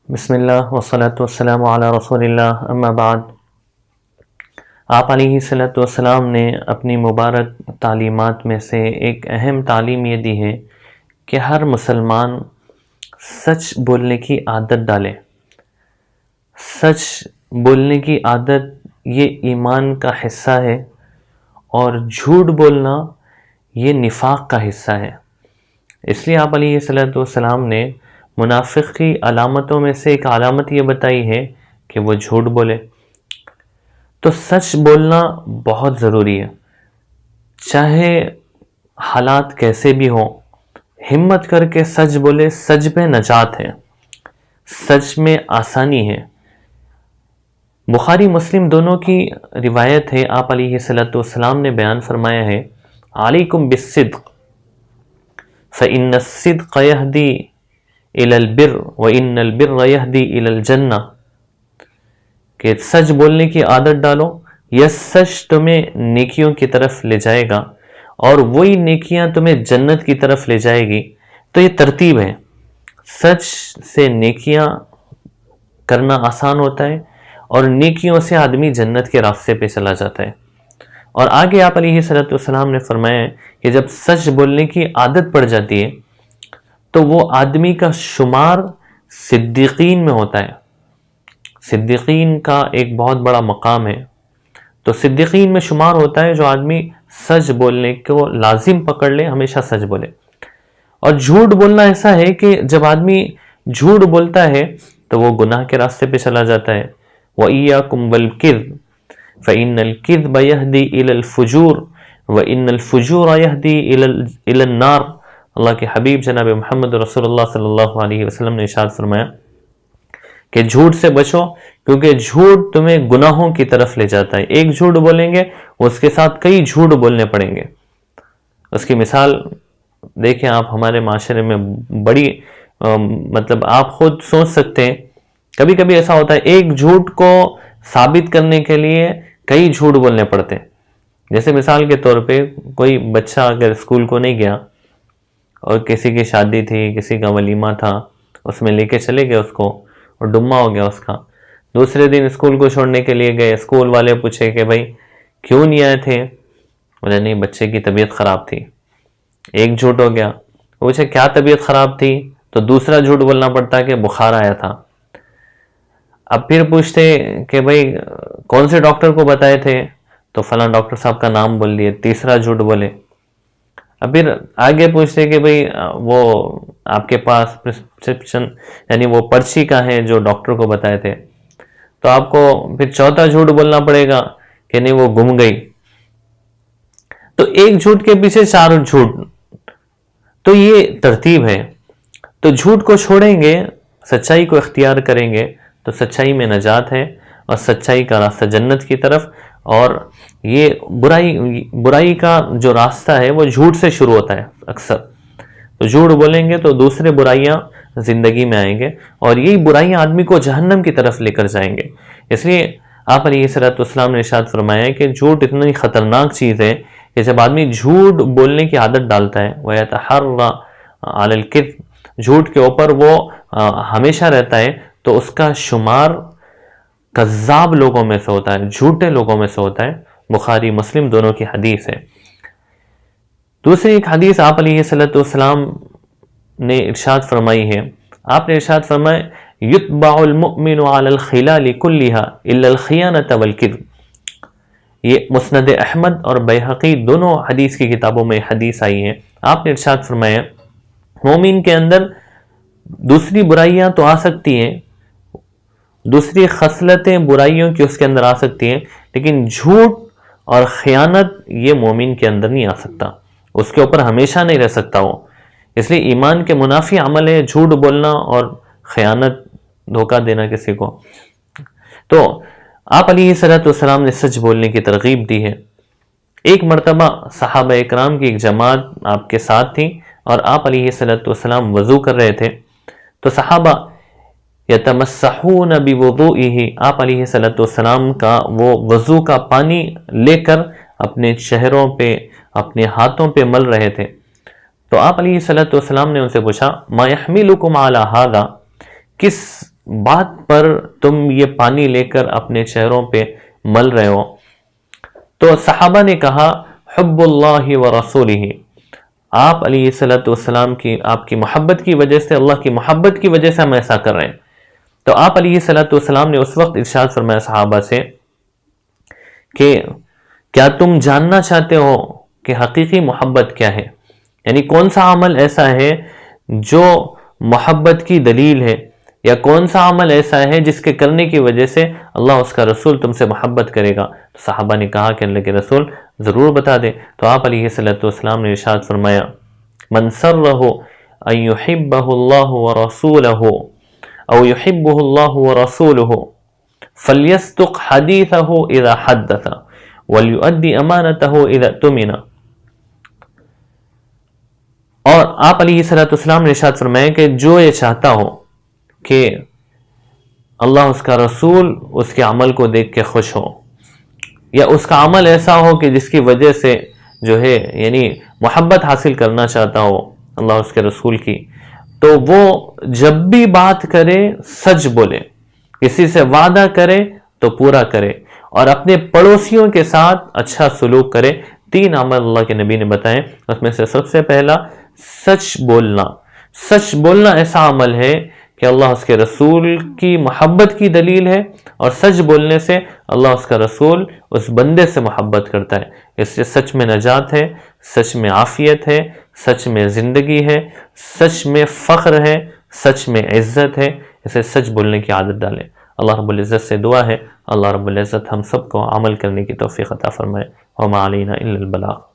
بسم اللہ والصلاة والسلام علی رسول اللہ اما بعد۔ آپ علیہ الصلاۃ والسلام نے اپنی مبارک تعلیمات میں سے ایک اہم تعلیم یہ دی ہے کہ ہر مسلمان سچ بولنے کی عادت ڈالے۔ سچ بولنے کی عادت یہ ایمان کا حصہ ہے اور جھوٹ بولنا یہ نفاق کا حصہ ہے۔ اس لیے آپ علیہ الصلاۃ والسلام نے منافق کی علامتوں میں سے ایک علامت یہ بتائی ہے کہ وہ جھوٹ بولے۔ تو سچ بولنا بہت ضروری ہے، چاہے حالات کیسے بھی ہوں، ہمت کر کے سچ بولے۔ سچ میں نجات ہے، سچ میں آسانی ہے۔ بخاری مسلم دونوں کی روایت ہے، آپ علیہ الصلاۃ والسلام نے بیان فرمایا ہے، علیکم بالصدق فإن الصدق یہدی الی البر وإن البر یہدی الی الجنہ، کہ سچ بولنے کی عادت ڈالو، یہ سچ تمہیں نیکیوں کی طرف لے جائے گا اور وہی نیکیاں تمہیں جنت کی طرف لے جائے گی۔ تو یہ ترتیب ہے، سچ سے نیکیاں کرنا آسان ہوتا ہے اور نیکیوں سے آدمی جنت کے راستے پہ چلا جاتا ہے۔ اور آگے آپ علیہ الصلوۃ والسلام نے فرمایا ہے کہ جب سچ بولنے کی عادت پڑ جاتی ہے تو وہ آدمی کا شمار صدیقین میں ہوتا ہے۔ صدیقین کا ایک بہت بڑا مقام ہے، تو صدیقین میں شمار ہوتا ہے جو آدمی سچ بولنے کو لازم پکڑ لے، ہمیشہ سچ بولے۔ اور جھوٹ بولنا ایسا ہے کہ جب آدمی جھوٹ بولتا ہے تو وہ گناہ کے راستے پہ چلا جاتا ہے۔ وَإِيَّاكُمْ وَالْكِذْبَ فَإِنَّ الْكِذْبَ يَهْدِي إِلَى الْفُجُورِ وَإِنَّ الْفُجُورَ يَهْدِي إِلَى النَّارِ۔ اللہ کے حبیب جناب محمد رسول اللہ صلی اللہ علیہ وسلم نے ارشاد فرمایا کہ جھوٹ سے بچو، کیونکہ جھوٹ تمہیں گناہوں کی طرف لے جاتا ہے۔ ایک جھوٹ بولیں گے اس کے ساتھ کئی جھوٹ بولنے پڑیں گے۔ اس کی مثال دیکھیں آپ ہمارے معاشرے میں بڑی مطلب آپ خود سوچ سکتے ہیں، کبھی کبھی ایسا ہوتا ہے ایک جھوٹ کو ثابت کرنے کے لیے کئی جھوٹ بولنے پڑتے ہیں۔ جیسے مثال کے طور پہ کوئی بچہ اگر اسکول کو نہیں گیا اور کسی کی شادی تھی، کسی کا ولیمہ تھا، اس میں لے کے چلے گئے اس کو اور ڈما ہو گیا اس کا، دوسرے دن اسکول کو چھوڑنے کے لیے گئے، اسکول والے پوچھے کہ بھائی کیوں نہیں آئے تھے؟ بولے نہیں، بچے کی طبیعت خراب تھی۔ ایک جھوٹ ہو گیا۔ پوچھے کیا طبیعت خراب تھی؟ تو دوسرا جھوٹ بولنا پڑتا کہ بخار آیا تھا۔ اب پھر پوچھتے کہ بھائی کون سے ڈاکٹر کو بتائے تھے؟ تو فلاں ڈاکٹر صاحب کا نام بول دیے، تیسرا جھوٹ بولے۔ اب پھر آگے پوچھتے کہ بھائی وہ آپ کے پاس پرسکرپشن یعنی وہ پرچی کا ہے جو ڈاکٹر کو بتائے تھے، تو آپ کو پھر چوتھا جھوٹ بولنا پڑے گا کہ نہیں وہ گم گئی۔ تو ایک جھوٹ کے پیچھے چار جھوٹ، تو یہ ترتیب ہے۔ تو جھوٹ کو چھوڑیں گے، سچائی کو اختیار کریں گے تو سچائی میں نجات ہے اور سچائی کا راستہ جنت کی طرف۔ اور یہ برائی کا جو راستہ ہے وہ جھوٹ سے شروع ہوتا ہے اکثر۔ تو جھوٹ بولیں گے تو دوسرے برائیاں زندگی میں آئیں گے اور یہی برائیاں آدمی کو جہنم کی طرف لے کر جائیں گے۔ اس لیے آپ علیہ الصلوۃ والسلام نے ارشاد فرمایا کہ جھوٹ اتنی خطرناک چیز ہے کہ جب آدمی جھوٹ بولنے کی عادت ڈالتا ہے وَيَتَحَرَّى عَلَى الْكِذْبِ، جھوٹ کے اوپر وہ ہمیشہ رہتا ہے، تو اس کا شمار کذاب لوگوں میں سے ہوتا ہے، جھوٹے لوگوں میں سے ہوتا ہے۔ بخاری مسلم دونوں کی حدیث ہے۔ دوسری ایک حدیث آپ علیہ الصلوۃ والسلام نے ارشاد فرمائی ہے، آپ نے ارشاد فرمایا یتبع المؤمن علی الخلال كلها الا الخیانة والکذب۔ یہ مسند احمد اور بیہقی دونوں حدیث کی کتابوں میں حدیث آئی ہے۔ آپ نے ارشاد فرمایا مومن کے اندر دوسری برائیاں تو آ سکتی ہیں، دوسری خصلتیں برائیوں کی اس کے اندر آ سکتی ہیں، لیکن جھوٹ اور خیانت یہ مومن کے اندر نہیں آ سکتا، اس کے اوپر ہمیشہ نہیں رہ سکتا وہ۔ اس لیے ایمان کے منافی عمل ہے جھوٹ بولنا اور خیانت، دھوکہ دینا کسی کو۔ تو آپ علیہ الصلوۃ والسلام نے سچ بولنے کی ترغیب دی ہے۔ ایک مرتبہ صحابہ اکرام کی ایک جماعت آپ کے ساتھ تھی اور آپ علیہ الصلوۃ والسلام وضو کر رہے تھے، تو صحابہ یتمسحون بوضوئہ، آپ علیہ الصلوۃ والسلام کا وہ وضو کا پانی لے کر اپنے چہروں پہ اپنے ہاتھوں پہ مل رہے تھے۔ تو آپ علیہ الصلوۃ والسلام نے ان سے پوچھا ما یحملکم علی ھذا، کس بات پر تم یہ پانی لے کر اپنے چہروں پہ مل رہے ہو؟ تو صحابہ نے کہا حب اللہ و رسولہ، آپ علیہ الصلوۃ والسلام کی، آپ کی محبت کی وجہ سے، اللہ کی محبت کی وجہ سے ہم ایسا کر رہے ہیں۔ تو آپ علیہ الصلوۃ والسلام نے اس وقت ارشاد فرمایا صحابہ سے کہ کیا تم جاننا چاہتے ہو کہ حقیقی محبت کیا ہے؟ یعنی کون سا عمل ایسا ہے جو محبت کی دلیل ہے، یا کون سا عمل ایسا ہے جس کے کرنے کی وجہ سے اللہ اس کا رسول تم سے محبت کرے گا؟ تو صحابہ نے کہا کہ اللہ کے رسول ضرور بتا دے۔ تو آپ علیہ الصلوۃ والسلام نے ارشاد فرمایا من سرہ ان یحبہ اللہ ورسولہ او یحبہ اللہ ورسولہ فلیصدق حدیثہ اذا حدث ولیؤدی امانتہ اذا اؤتمن۔ اور آپ علیہ الصلوۃ والسلام نے ارشاد فرمایا کہ جو یہ چاہتا ہو کہ اللہ اس کا رسول اس کے عمل کو دیکھ کے خوش ہو، یا اس کا عمل ایسا ہو کہ جس کی وجہ سے جو ہے یعنی محبت حاصل کرنا چاہتا ہو اللہ اس کے رسول کی، تو وہ جب بھی بات کرے سچ بولے، کسی سے وعدہ کرے تو پورا کرے، اور اپنے پڑوسیوں کے ساتھ اچھا سلوک کرے۔ 3 عمل اللہ کے نبی نے بتائے، اس میں سے سب سے پہلا سچ بولنا۔ سچ بولنا ایسا عمل ہے کہ اللہ اس کے رسول کی محبت کی دلیل ہے، اور سچ بولنے سے اللہ اس کا رسول اس بندے سے محبت کرتا ہے۔ اس سے سچ میں نجات ہے، سچ میں عافیت ہے، سچ میں زندگی ہے، سچ میں فخر ہے، سچ میں عزت ہے۔ اسے سچ بولنے کی عادت ڈالیں۔ اللہ رب العزت سے دعا ہے اللہ رب العزت ہم سب کو عمل کرنے کی توفیق عطا فرمائے۔ وما علینا الا البلاغ۔